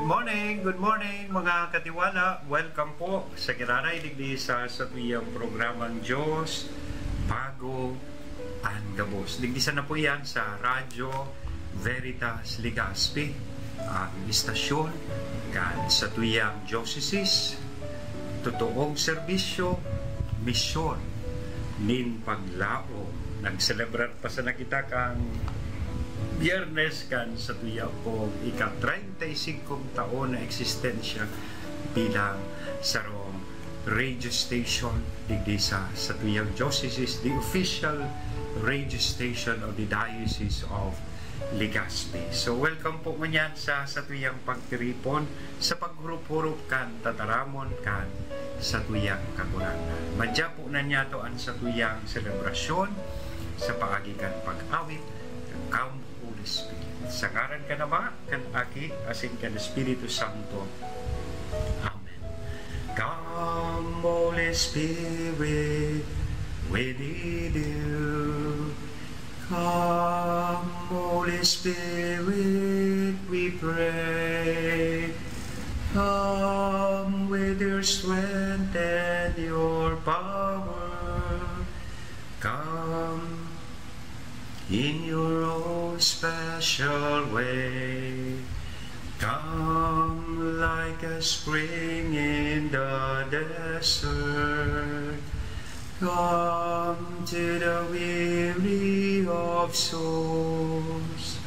Good morning mga katiwala. Welcome po sa Kiraray digdi sa tuyang programang Diyos Bago ang Gabos. Digdisan na po yan sa Radyo Veritas Legazpi, ang istasyon kan sa tuyang diocese, totoong serbisyo, misyon, nin paglao. Nagselebrar pa sa nakita kang Biyernes kan sa tuya po ika-35 taon na eksistensya bilang sarong radio station digdi sa tuyang diocese, the official radio station of the Diocese of Legazpi. So welcome po manyan sa tuyang pagtiripon sa paghurup-hurup kan tataramon kan sa tuyang kagurangan. Madya po na niya to ang sa tuyang selebrasyon sa paagikan pag-awit kan Holy Spirit. Sa ngaran ka na ba? Kan Aki, asin kan Espiritu Santo. Amen. Come, Holy Spirit, within you. Come, Holy Spirit, we pray. Come with your strength and your power. Come in your own special way. Come like a spring in the desert. Come to the weary of souls.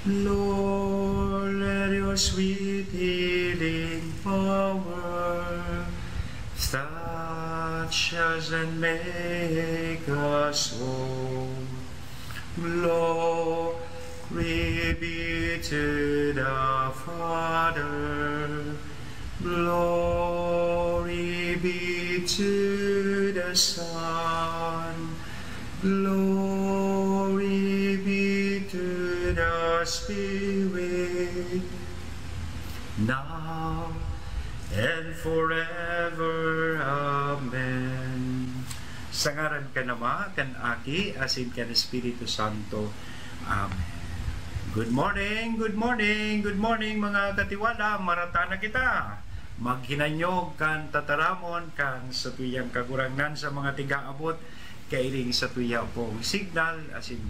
Lord, let your sweet healing power touch us and make us whole. Glory be to the Father, glory be to the Son, glory be to the Spirit, now and forever. Amen. Sa ngaran ka nama, kan Aki, asin kan Espiritu Santo. Amen. Good morning mga katiwala. Marata na kita. Maghinanyog kan tataramon kan sa tuyang kagurangan sa mga tiga-abot kairing sa tuya pong signal, asin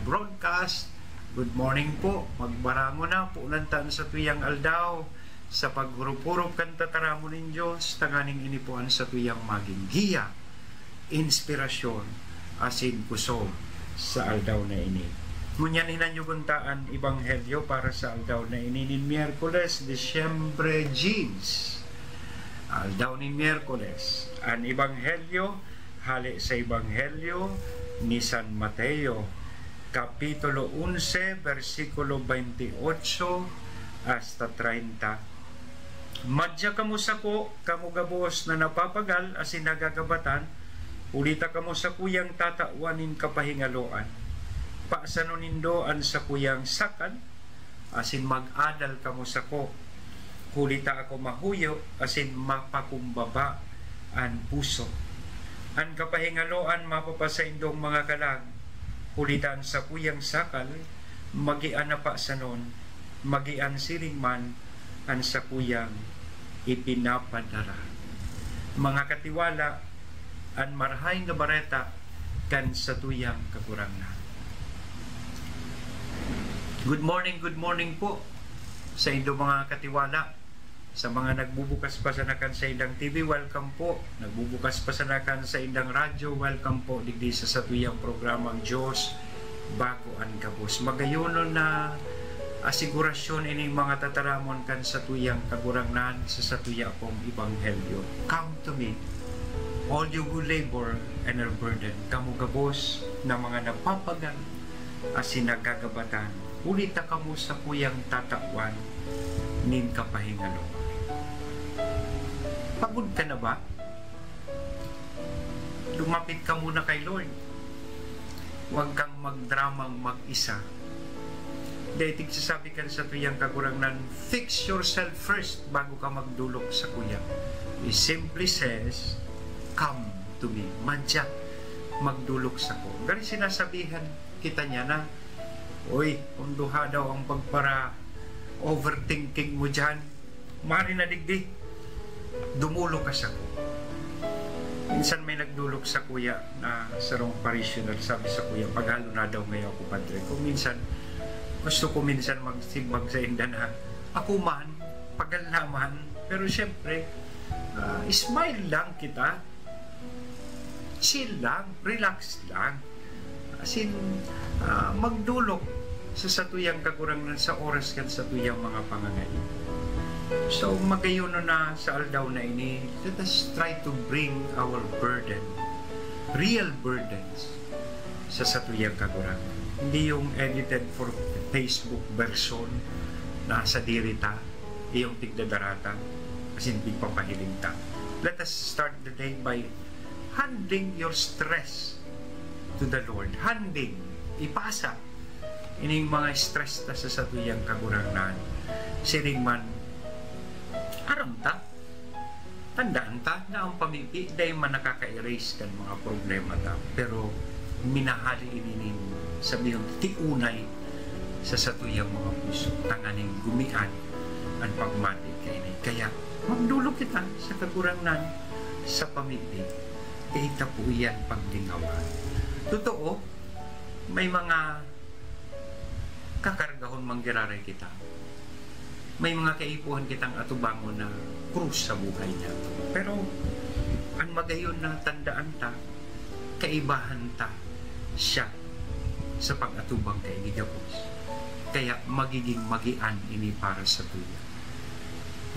broadcast. Good morning po. Magbarango na po nantan sa tuyang aldaw sa paghurup-hurup kan tataramon ng Diyos. Tanganing inipuan sa tuyang maging giya, inspirasyon, asin kusog sa aldaw na ini. Ngunyan hinanyuguntaan Ebanghelyo para sa aldaw na ini ni Miyerkules, Disyembre 10. Aldaw ni Miyerkules. Ang Ebanghelyo, hali sa Ebanghelyo ni San Mateo, Kapitulo 11, versikulo 28 hasta 30. Madya kamo sako, kamo gabos na napapagal, asin nagagabatan, ulita kamo sa kuyang tatauanin kapahingaloan. Paasano nindoan sa kuyang sakan, asin mag-adal kamo sako. Kulita ako mahuyo, asin mapakumbaba an puso. An kapahingaloan mapapasaindong mga kalag. Kulitan sa kuyang sakal, magian na paasanon, magian siringman, an sa kuyang ipinapadara. Mga katiwala, an marhay nga bareta kan sa tuyang kagurangan. Good morning po sa inyong mga katiwala. Sa mga nagbubukas pa sa nakan sa indang TV, welcome po. Nagbubukas pa sa nakan sa indang radyo, welcome po digdi sa tuyang programang Diyos Bago ang Gabos. Magayonon na asigurasyon ining mga tataramon kan sa tuyang kagurangan sa tuya pong Ebanghelyo. Come to me, all you who labor and are burdened, kamo gabos na mga napapagal asin nagagabatan, ulita kamo sa kuyang tatawan nin kapahingalo. Pagod ka na ba? Lumapit ka muna kay Lord. Huwag kang magdramang mag-isa. Dahil sasabi ka sa tuyang kagurangan, fix yourself first bago ka magdulok sa kuya. He simply says, come to me. Madya, magdulok sa ko. Gari sinasabihan kita niya na, uy, kung duha daw ang pagpara overthinking mo dyan, mari na digdi, dumulo ka sa ko. Minsan may nagdulog sa kuya na sarong parishioner, sabi sa kuya, paghalo na daw ngayon ako, padre. Kung minsan, gusto ko minsan magsimbag sa inda na ako man, pagal naman, pero syempre, smile lang kita, chill lang, relax lang. As in, magdulog sa satuyang kakurangan sa oras kan sa tuyang mga pangangayon. So, magayon na sa aldaw na ini, let us try to bring our burden, real burdens, sa satuyang kakurangan. Hindi yung edited for Facebook version na sa dirita, iyong tigdadarata, kasi hindi papahiling ta. Let us start the day by handing your stress to the Lord. Handing, ipasa, ining mga stress ta sa satuyang kakurangan. Siring man, aram ta, tandaan ta na ang pamipi dahil man nakaka-erase kan mga problema ta, pero minahali ininin sabihin tiunay sa satuyang mga puso, tanganing gumian ang pagmati kaini. Kaya magdulog kita sa kakurangan sa pamipi, kaya po iyan paglingawan. Totoo, may mga kakargahon manggiraray kita, may mga kaipuhan kitang atubangon na krus sa buhay niya. Pero ang magayon na tandaan ta, kaibahan ta siya sa pag-atubang kay Gigapos. Kaya magiging magian ini para sa tuya.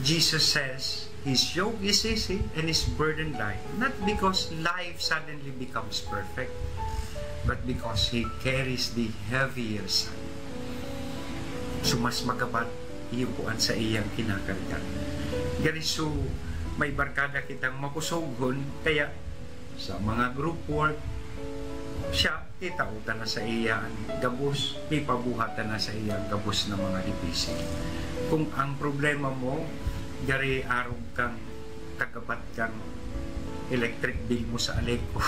Jesus says, His yoke is easy and His burden light. Not because life suddenly becomes perfect, but because He carries the heavier side. So mas magabat iupuan sa iyang kinakarga. Gariso, may barkada kitang makusugon, kaya sa mga group work, siya, itautan na sa iyang gabos, ipabuhatan na sa iyang gabos na mga ibisi. Kung ang problema mo, gari arog kang kagabat kang electric bill mo sa Aleco,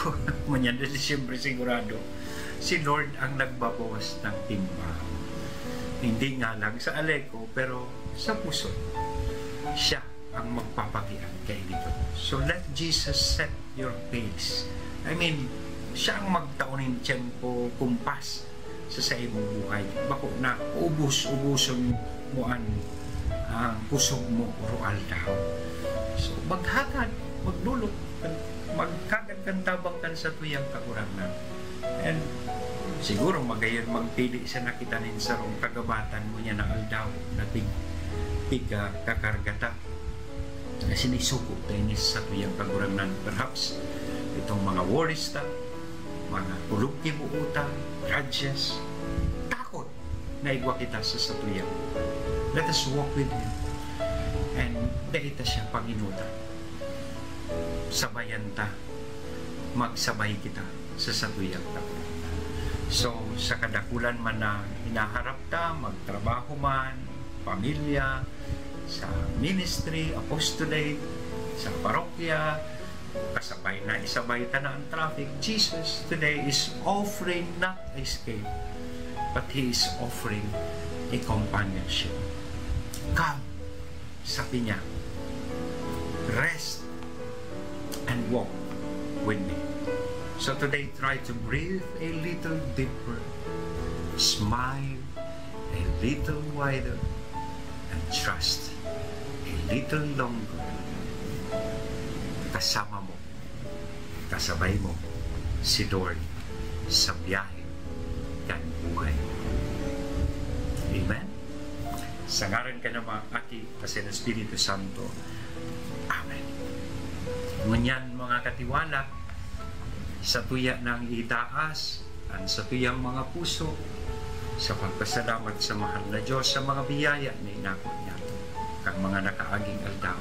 manyan na siyempre sigurado, si Lord ang nagbabawas ng timba. Hindi nga lang sa Aleco, pero sa puso, siya ang magpapagian kay dito. So let Jesus set your pace. I mean, siya ang magtaunin tiyempo, kumpas sa imong buhay. Bako na ubus-ubuson mo ang pusog mo rual daw. So maghagad, maglulok, magkagad kang tabang kan sa tuyang kakurangan. And siguro magayon magpili sa nakitanin sa rong kagabatan mo niya na aldaw na piga kakargata na sinisuko tayo sa tuyang kakurangan. Perhaps itong mga worries ta, mga pulugki mo utang, grudges, takot na igwa kita sa satuyang. Let us walk with Him and daita siya Panginutan. Sabayan ta, magsabay kita sa satuyang takot. So, sa kadakulan man na hinaharap ta, magtrabaho man, pamilya, sa ministry, apostolate, sa parokya, kasabay na isabay ta na ang traffic, Jesus today is offering not a escape, but He is offering a companionship. Come, sabi niya, rest and walk with me. So today, try to breathe a little deeper, smile a little wider, and trust a little longer. Kasama mo, kasabay mo si Lord sa biyahe kan buhay. Amen? Sa ngaran ka naman, Aki, kasi ng Espiritu Santo. Amen. Ngunyan mga katiwala, sa tuya ng itaas, ang sa tuyang mga puso, sa pagpasalamat sa mahal na Diyos, sa mga biyaya na inako niya kang mga nakaaging aldaw.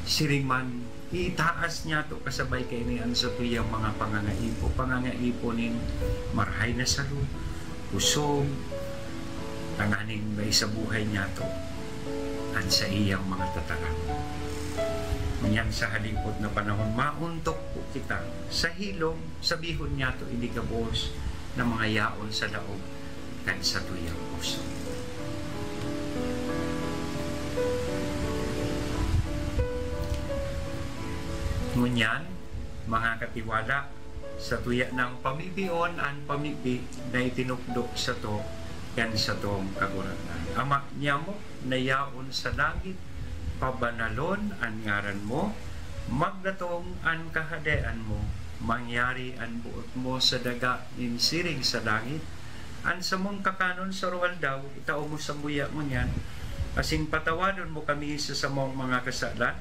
Siringman, itaas niya to kasabay kay niyan sa tuyang mga pangangaipo nin marhay na salo, pusog, tanganing may sa buhay niya to, ang sa iyang mga tatarang. Ngunyan sa halipod na panahon, mauntok po kita sa hilong, sabihon niya to inikabos ng mga yaon sa laog kan sa tuyang puso. Ngunyan, mga katiwala, sa tuya ng pamibion ang pamibi na itinukdo sa to yan sa tong kagurangan. Ama niya mo, nayaon sa langit, pabanalon ang ngaran mo, magdatong ang kahadean mo, mangyari ang buot mo sa daga nin siring sa langit, ang sa mong kakanon sa ruwal daw, itao mo sa buya mo yan, asing patawadon mo kami sa samong mga kasalan,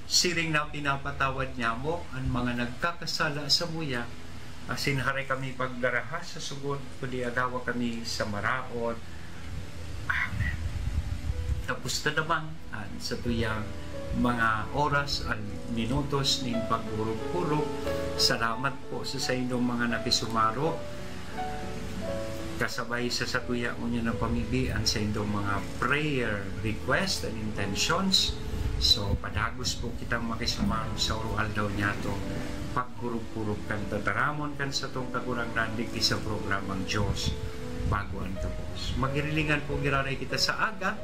siring na pinapatawad niya mo ang mga nagkakasala sa buya, asin haray kami pagdaraha sa sugod, kundi agawa kami sa maraot. Amen. Tapos na naman sa tuyang mga oras at minutos ning pagurog-urog. Salamat po sa inyong mga nakisumaro. Kasabay sa tuya mo niyo ng pamibian sa inyong mga prayer request and intentions. So, padagos po kitang makisumaro sa oral daw niya to. Pagkurog-kurog kan tataramon kan sa tong kagurang nandig sa programang Diyos bago ang tapos. Magirilingan po giraray kita sa aga,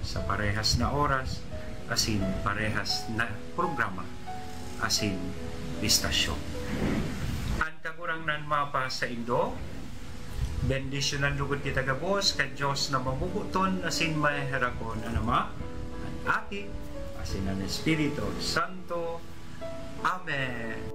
sa parehas na oras, asin parehas na programa, asin istasyon. Ang kagurang nan mapa sa Indo, bendisyonan lugod kita gabos, ka Diyos na mabubuton, asin maherakon, anama, ang Aki, asin ang Espiritu Santo. Amen.